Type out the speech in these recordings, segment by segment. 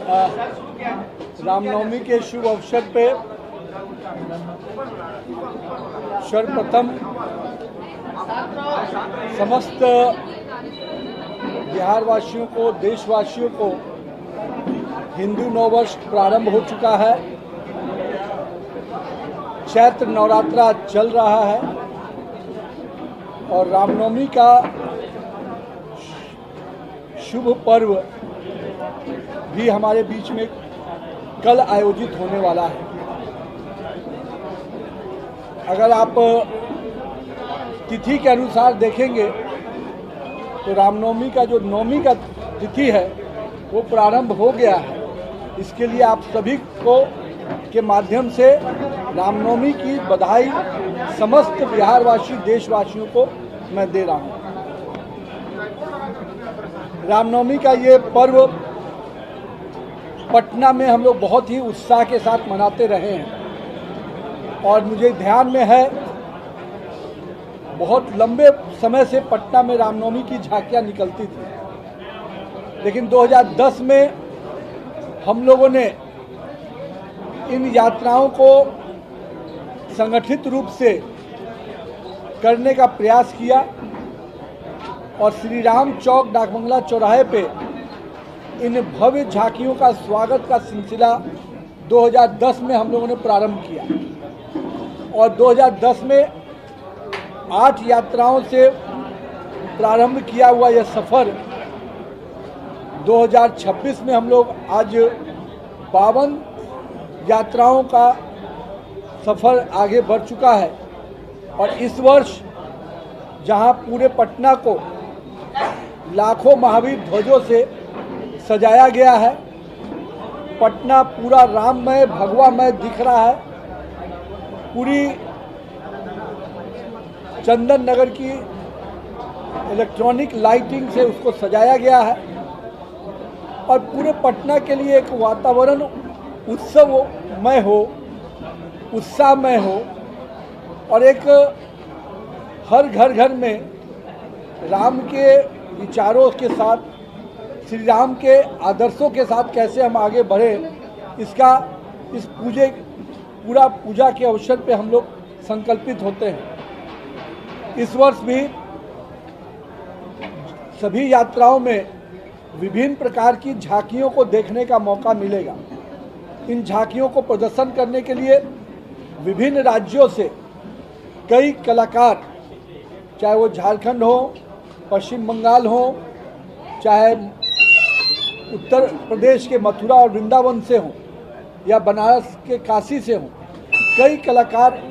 रामनवमी के शुभ अवसर पे सर्वप्रथम समस्त बिहार वासियों को, देशवासियों को हिंदू नववर्ष प्रारंभ हो चुका है। चैत्र नवरात्रा चल रहा है और रामनवमी का शुभ पर्व भी हमारे बीच में कल आयोजित होने वाला है। अगर आप तिथि के अनुसार देखेंगे तो रामनवमी का जो नवमी का तिथि है वो प्रारंभ हो गया है। इसके लिए आप सभी को के माध्यम से रामनवमी की बधाई समस्त बिहारवासी देशवासियों को मैं दे रहा हूँ। रामनवमी का ये पर्व पटना में हम लोग बहुत ही उत्साह के साथ मनाते रहे हैं और मुझे ध्यान में है बहुत लंबे समय से पटना में रामनवमी की झांकियां निकलती थी, लेकिन 2010 में हम लोगों ने इन यात्राओं को संगठित रूप से करने का प्रयास किया और श्री राम चौक डाकबंगला चौराहे पे इन भव्य झांकियों का स्वागत का सिलसिला 2010 में हम लोगों ने प्रारंभ किया और 2010 में 8 यात्राओं से प्रारंभ किया हुआ यह सफ़र 2026 में हम लोग आज 52 यात्राओं का सफ़र आगे बढ़ चुका है। और इस वर्ष जहां पूरे पटना को लाखों महावीर ध्वजों से सजाया गया है, पटना पूरा राममय भगवामय दिख रहा है। पूरी चंदन नगर की इलेक्ट्रॉनिक लाइटिंग से उसको सजाया गया है और पूरे पटना के लिए एक वातावरण उत्सवमय हो, उत्साहमय हो और एक हर घर घर में राम के विचारों के साथ, श्री राम के आदर्शों के साथ कैसे हम आगे बढ़े, इसका इस पूरा पूजा के अवसर पे हम लोग संकल्पित होते हैं। इस वर्ष भी सभी यात्राओं में विभिन्न प्रकार की झांकियों को देखने का मौका मिलेगा। इन झांकियों को प्रदर्शन करने के लिए विभिन्न राज्यों से कई कलाकार, चाहे वो झारखंड हो, पश्चिम बंगाल हो, चाहे उत्तर प्रदेश के मथुरा और वृंदावन से हों या बनारस के काशी से हों, कई कलाकार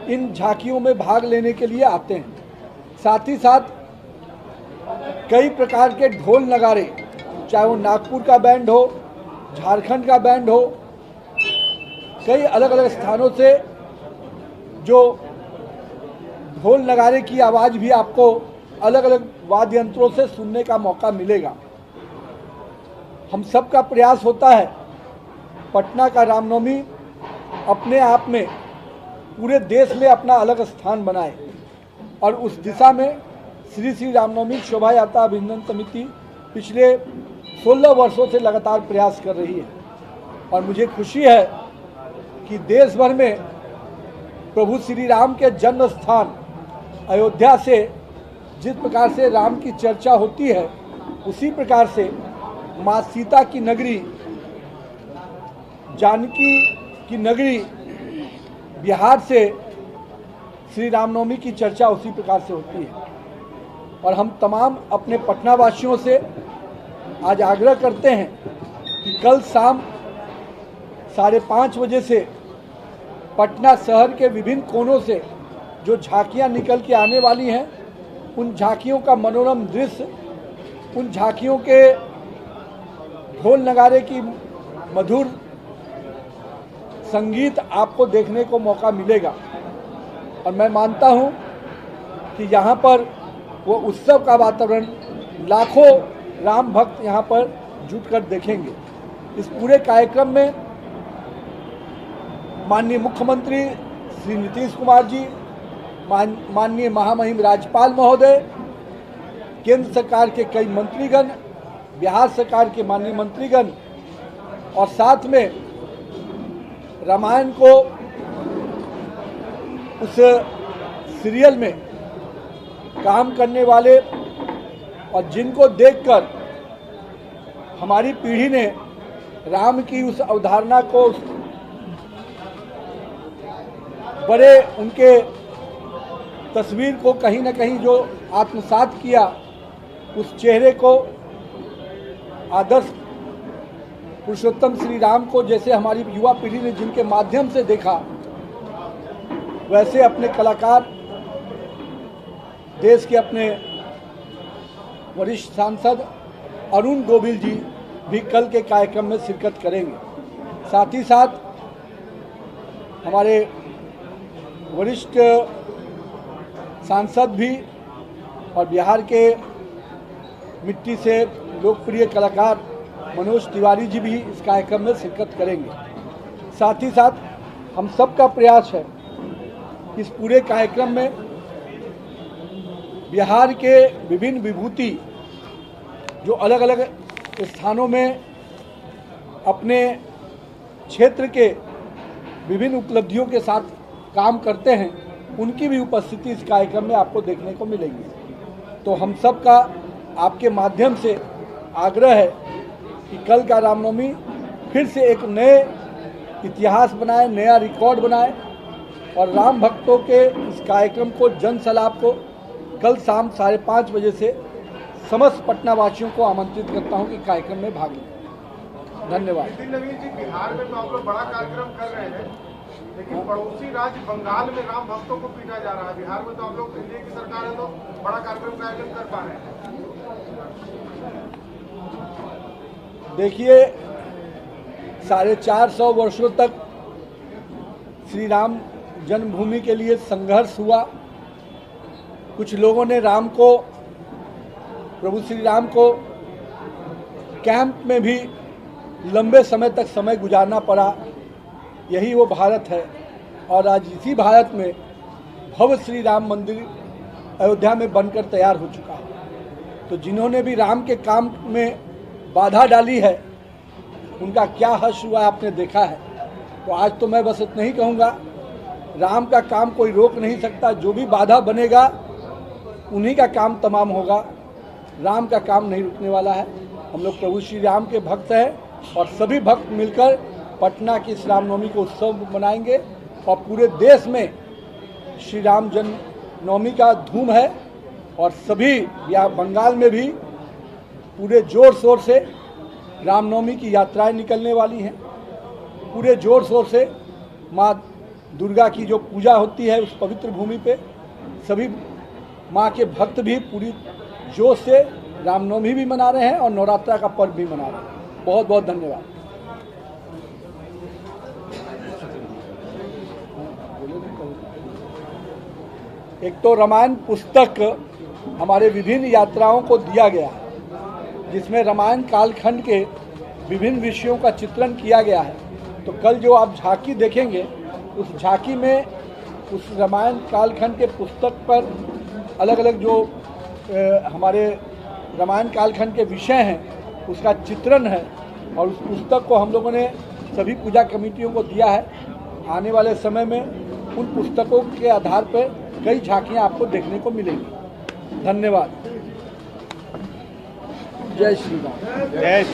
इन झांकियों में भाग लेने के लिए आते हैं। साथ ही साथ कई प्रकार के ढोल नगारे, चाहे वो नागपुर का बैंड हो, झारखंड का बैंड हो, कई अलग अलग स्थानों से जो ढोल नगारे की आवाज़ भी आपको अलग अलग वाद्य यंत्रों से सुनने का मौका मिलेगा। हम सब का प्रयास होता है पटना का रामनवमी अपने आप में पूरे देश में अपना अलग स्थान बनाए और उस दिशा में श्री रामनवमी शोभा यात्रा अभिनंदन समिति पिछले 16 वर्षों से लगातार प्रयास कर रही है और मुझे खुशी है कि देश भर में प्रभु श्री राम के जन्म स्थान अयोध्या से जिस प्रकार से राम की चर्चा होती है, उसी प्रकार से माँ सीता की नगरी, जानकी की नगरी बिहार से श्री रामनवमी की चर्चा उसी प्रकार से होती है। और हम तमाम अपने पटना वासियों से आज आग्रह करते हैं कि कल शाम 5:30 बजे से पटना शहर के विभिन्न कोनों से जो झांकियां निकल के आने वाली हैं, उन झांकियों का मनोरम दृश्य, उन झांकियों के ढोल नगारे की मधुर संगीत आपको देखने को मौका मिलेगा। और मैं मानता हूं कि यहाँ पर वो उत्सव का वातावरण लाखों राम भक्त यहाँ पर जुटकर देखेंगे। इस पूरे कार्यक्रम में माननीय मुख्यमंत्री श्री नीतीश कुमार जी, माननीय महामहिम राज्यपाल महोदय, केंद्र सरकार के कई मंत्रीगण, बिहार सरकार के माननीय मंत्रीगण, और साथ में रामायण को उस सीरियल में काम करने वाले और जिनको देखकर हमारी पीढ़ी ने राम की उस अवधारणा को बड़े उनके तस्वीर को कहीं ना कहीं जो आत्मसात किया, उस चेहरे को आदर्श पुरुषोत्तम श्री राम को जैसे हमारी युवा पीढ़ी ने जिनके माध्यम से देखा, वैसे अपने कलाकार देश के अपने वरिष्ठ सांसद अरुण गोविल जी भी कल के कार्यक्रम में शिरकत करेंगे। साथ ही साथ हमारे वरिष्ठ सांसद भी और बिहार के मिट्टी से लोकप्रिय कलाकार मनोज तिवारी जी भी इस कार्यक्रम में शिरकत करेंगे। साथ ही साथ हम सबका प्रयास है इस पूरे कार्यक्रम में बिहार के विभिन्न विभूति जो अलग अलग स्थानों में अपने क्षेत्र के विभिन्न उपलब्धियों के साथ काम करते हैं, उनकी भी उपस्थिति इस कार्यक्रम में आपको देखने को मिलेगी। तो हम सब का आपके माध्यम से आग्रह है कि कल का रामनवमी फिर से एक नए इतिहास बनाए, नया रिकॉर्ड बनाए और राम भक्तों के इस कार्यक्रम को, जन सलाप को कल शाम 5:30 बजे से समस्त पटना वासियों को आमंत्रित करता हूं कि कार्यक्रम में भाग लें। धन्यवाद। नवीन जी, बिहार में तो आप लोग बड़ा कार्यक्रम कर रहे हैं, लेकिन पड़ोसी राज्य बंगाल में राम भक्तों को पीटा जा रहा है। बिहार में तो आप लोग एनडीए की सरकार है तो बड़ा कार्यक्रम का आयोजन कर पा रहे हैं। देखिए, 450 वर्षों तक श्री राम जन्मभूमि के लिए संघर्ष हुआ। कुछ लोगों ने राम को, प्रभु श्री राम को कैंप में भी लंबे समय तक समय गुजारना पड़ा। यही वो भारत है और आज इसी भारत में भव्य श्री राम मंदिर अयोध्या में बनकर तैयार हो चुका है। तो जिन्होंने भी राम के काम में बाधा डाली है, उनका क्या हर्ष हुआ आपने देखा है। तो आज तो मैं बस इतना ही कहूँगा, राम का काम कोई रोक नहीं सकता। जो भी बाधा बनेगा उन्हीं का काम तमाम होगा। राम का काम नहीं रुकने वाला है। हम लोग प्रभु श्री राम के भक्त हैं और सभी भक्त मिलकर पटना की इस रामनवमी को उत्सव मनाएंगे और पूरे देश में श्री राम जन्मनवमी का धूम है और सभी या बंगाल में भी पूरे जोर शोर से रामनवमी की यात्राएं निकलने वाली हैं। पूरे जोर शोर से माँ दुर्गा की जो पूजा होती है उस पवित्र भूमि पे सभी माँ के भक्त भी पूरी जोश से रामनवमी भी मना रहे हैं और नवरात्रा का पर्व भी मना रहे हैं। बहुत बहुत धन्यवाद। एक तो रामायण पुस्तक हमारे विभिन्न यात्राओं को दिया गया है, जिसमें रामायण कालखंड के विभिन्न विषयों का चित्रण किया गया है। तो कल जो आप झांकी देखेंगे, उस झांकी में उस रामायण कालखंड के पुस्तक पर अलग अलग जो हमारे रामायण कालखंड के विषय हैं उसका चित्रण है और उस पुस्तक को हम लोगों ने सभी पूजा कमेटियों को दिया है। आने वाले समय में उन पुस्तकों के आधार पर कई झांकियां आपको देखने को मिलेंगी। धन्यवाद। जय श्री राम। जय